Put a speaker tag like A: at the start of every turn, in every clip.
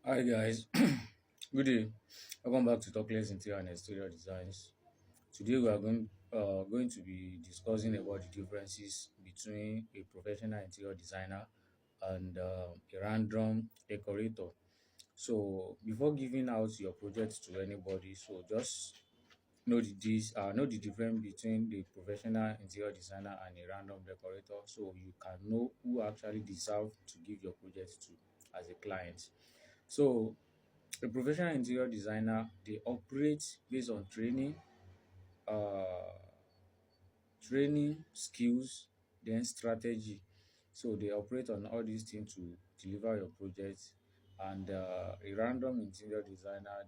A: Hi guys, good day. Welcome back to Talkless Interior and Exterior Designs. Today we are going to be discussing about the differences between a professional interior designer and a random decorator. So before giving out your project to anybody, so just know the difference between the professional interior designer and a random decorator, so you can know who actually deserve to give your project to as a client. So a professional interior designer, they operate based on uh, training, skills, then strategy. So they operate on all these things to deliver your project. And a random interior designer,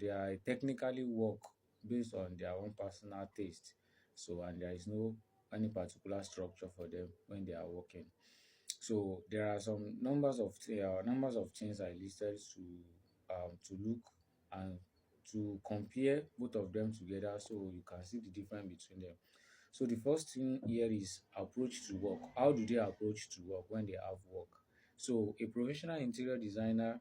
A: they are technically work based on their own personal taste. So and there is no any particular structure for them when they are working. So there are some numbers of things I listed to look and to compare both of them together so you can see the difference between them. So the first thing here is approach to work. How do they approach to work when they have work? So a professional interior designer,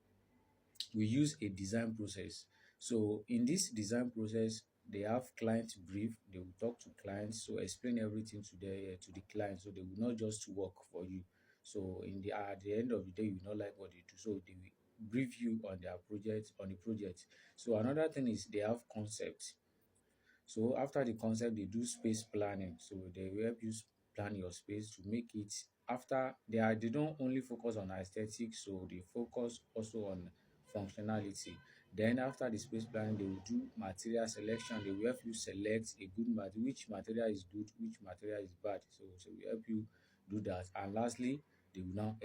A: we use a design process. So in this design process, they have client brief. They will talk to clients, so explain everything to the client. So they will not just work for you. So in the at the end of the day, you will not like what they do. So they will brief you on their project on the project. So another thing is they have concept. So after the concept, they do space planning. So they will help you plan your space to make it after they don't only focus on aesthetics, so they focus also on functionality. Then after the space planning, they will do material selection. They will help you select a good material, which material is good, which material is bad. So we help you do that. And lastly, they will now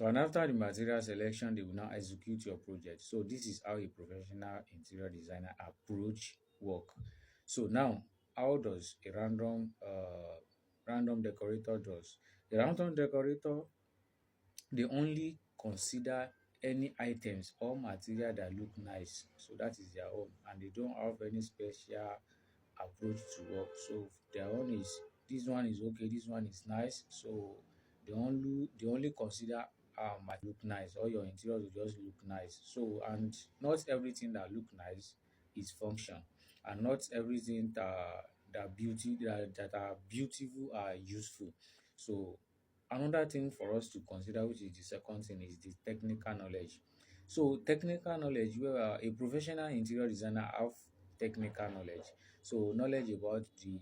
A: and after the material selection, they will now execute your project. So this is how a professional interior designer approach work. So now, how does a random decorator does? A random decorator, they only consider any items or material that look nice. So that is their own, and they don't have any special approach to work. So their own is this one is okay, this one is nice. So they only consider might look nice, or your interior will just look nice. So and not everything that look nice is function, and not everything that are beautiful are useful. So another thing for us to consider, which is the second thing, is the technical knowledge. So technical knowledge, where a professional interior designer have technical knowledge. So knowledge about the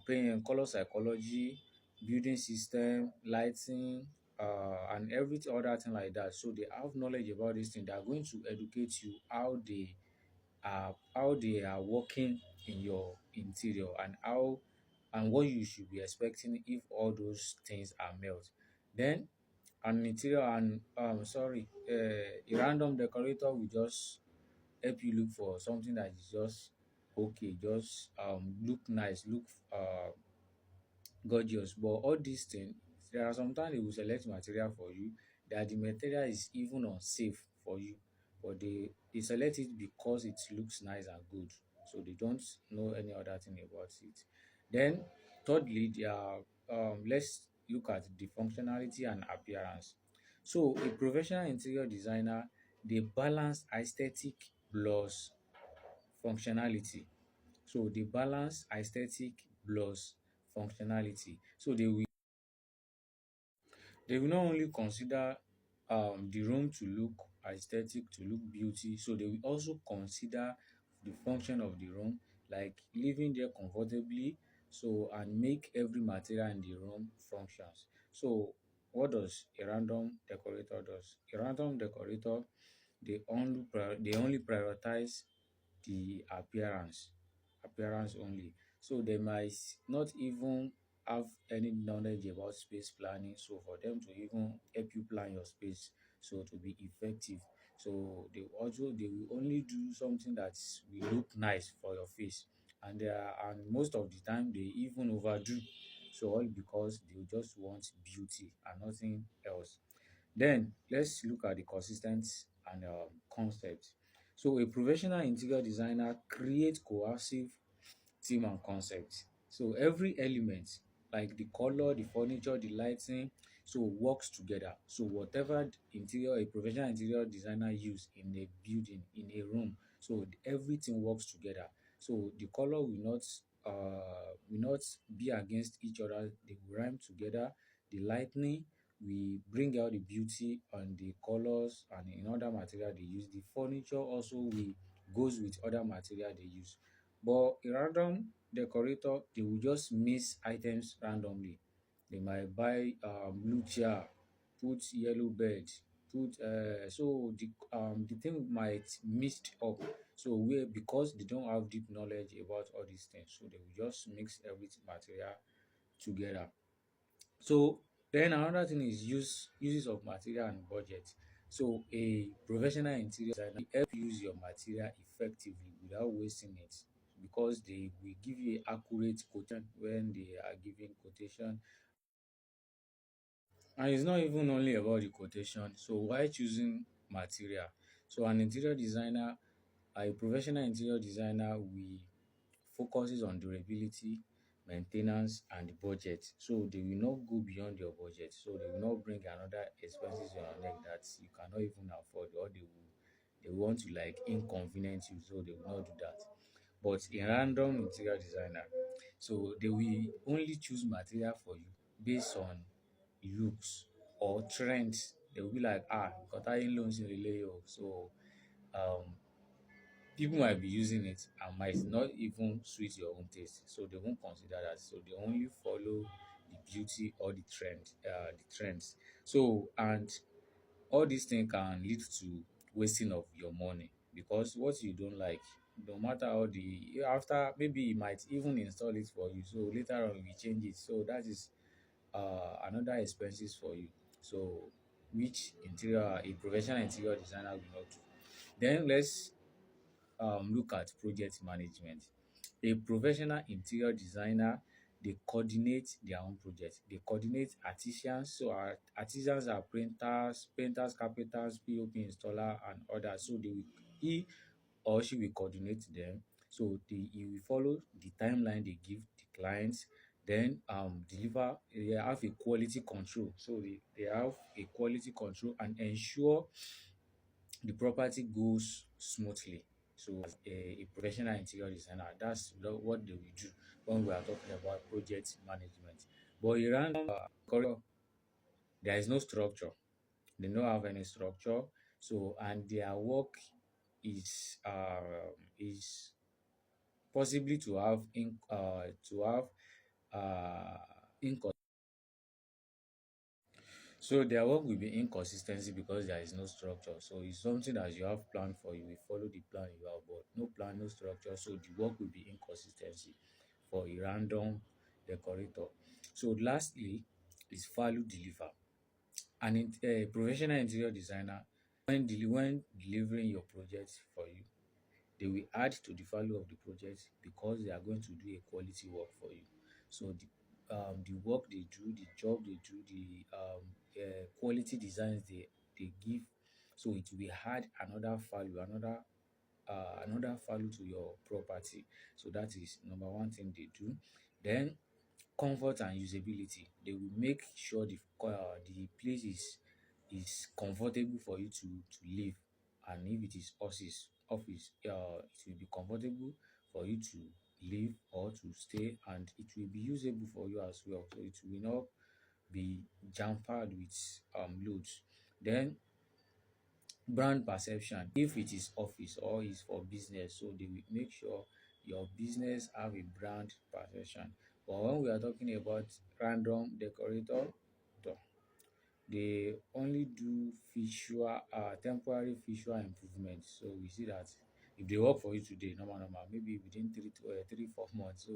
A: paint, color psychology, building system, lighting, and every other thing like that. So they have knowledge about this thing. They are going to educate you how they are working in your interior, and how and what you should be expecting if all those things are met. Then an interior and a random decorator will just help you look for something that is just okay, just look nice, look gorgeous. But all these things, there are sometimes they will select material for you that the material is even unsafe for you, but they select it because it looks nice and good. So they don't know any other thing about it. Then thirdly, let's look at the functionality and appearance. So a professional interior designer, they balance aesthetic plus functionality. So they balance aesthetic plus functionality. So they will not only consider the room to look aesthetic, to look beauty, so they will also consider the function of the room, like living there comfortably, so and make every material in the room functions. So what does a random decorator does? A random decorator, they only prioritize the appearance only. So they might not even have any knowledge about space planning. So for them to even help you plan your space, so to be effective, so they will only do something that will look nice for your face, and most of the time they even overdo. So all because they just want beauty and nothing else. Then let's look at the consistent and concept. So a professional interior designer creates cohesive theme and concept. So every element like the color, the furniture, the lighting, so works together. So whatever interior a professional interior designer use in a building, in a room, so everything works together. So the color will not be against each other. They will rhyme together. The lightning we bring out the beauty on the colors and in other material they use. The furniture also we goes with other material they use. But a random decorator, they will just mix items randomly. They might buy blue chair, put yellow bed, put so the thing might mixed up. So we because they don't have deep knowledge about all these things, so they will just mix every material together. So then another thing is uses of material and budget. So a professional interior designer will help you use your material effectively without wasting it, because they will give you a accurate quotation when they are giving quotation. And it's not even only about the quotation. So why choosing material? So an interior designer, a professional interior designer, we focuses on durability, maintenance, and the budget. So they will not go beyond your budget. So they will not bring another expenses on your neck that you cannot even afford, or they want to like inconvenience you. So they will not do that. But a random interior designer, so they will only choose material for you based on looks or trends. They will be like, got loans in relay. So um people might be using it and might not even suit your own taste, so they won't consider that. So they only follow the beauty or the trends. So and all these things can lead to wasting of your money, because what you don't like, no matter how the after maybe he might even install it for you, so later on we change it, so that is another expenses for you. So which interior a professional interior designer will not do. Then let's look at project management. A professional interior designer, they coordinate their own project. They coordinate artisans. So artisans are printers, painters, carpenters, POP installer, and others. So he or she will coordinate them. So he will follow the timeline they give the clients. Then deliver. They have a quality control. So they have a quality control and ensure the property goes smoothly. So as a professional interior designer, that's what they will do when we are talking about project management. But a random corridor, there is no structure. They don't have any structure. So and their work is possibly to have uh income. So their work will be inconsistency because there is no structure. So it's something that you have planned for, you will follow the plan you have, but no plan, no structure. So the work will be inconsistency for a random decorator. So lastly is value deliver. A professional interior designer, when delivering your project for you, they will add to the value of the project because they are going to do a quality work for you. So the work they do, the job they do, the quality designs they give, so it will add another value, another value to your property. So that is number one thing they do. Then comfort and usability. They will make sure the place is comfortable for you to live, and if it is office, it will be comfortable for you to live or to stay, and it will be usable for you as well. So it will not be jam-packed with loads. Then brand perception, if it is office or is for business, so they will make sure your business have a brand perception. But when we are talking about random decorator, to- they only do visual temporary visual improvement. So we see that if they work for you today, normal, maybe within 3 4 months, so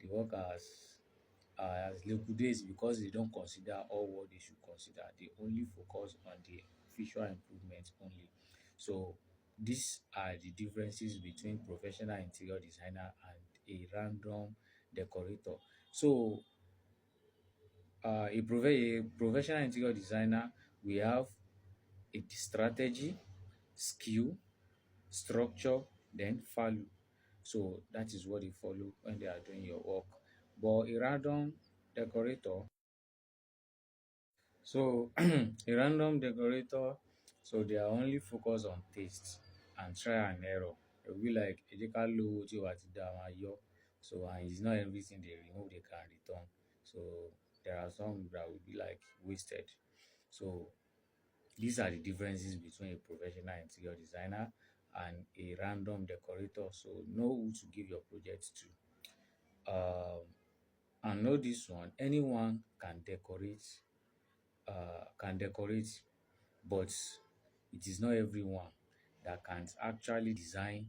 A: the work as liquidates because they don't consider all what they should consider. They only focus on the visual improvement only. So these are the differences between professional interior designer and a random decorator. So a professional interior designer, we have a strategy, skill, structure, then value. So that is what they follow when they are doing your work. But a random decorator. So a random decorator, so they are only focused on taste and try and error. It will be like ejeka lo tí o bá ti dá máa yọ. So and it's not everything they remove they can return. So there are some that will be like wasted. So these are the differences between a professional interior designer and a random decorator. So know who to give your project to. And know this one, anyone can decorate, but it is not everyone that can actually design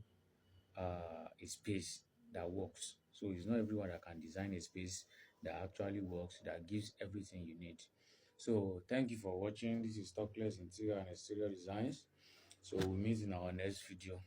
A: a space that works. So it's not everyone that can design a space that actually works, that gives everything you need. So thank you for watching. This is Talkless Interior and Exterior Designs. So we'll meet in our next video.